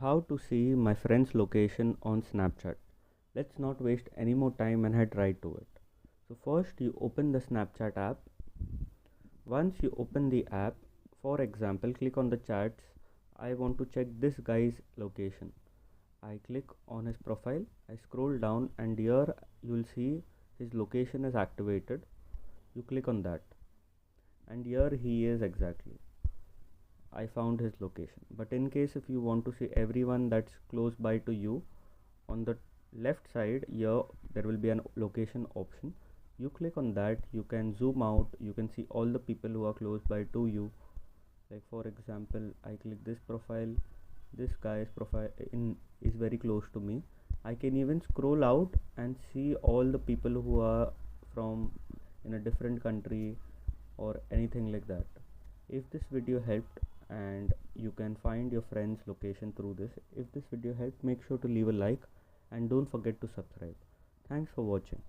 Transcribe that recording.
How to see my friend's location on Snapchat. Let's not waste any more time and head right to it. So first you open the Snapchat app. Once you open the app, for example, click on the chats. I want to check this guy's location. I click on his profile. I scroll down and here you will see his location is activated. You click on that and here he is exactly. I found his location. But in case if you want to see everyone that's close by to you, on the left side here there will be an location option. You click on that, you can zoom out, you can see all the people who are close by to you. Like for example, I click this profile, this guy's profile is very close to me. I can even scroll out and see all the people who are from in a different country or anything like that. If this video helped and you can find your friend's location through this, if this video helped, make sure to leave a like and don't forget to subscribe. Thanks for watching.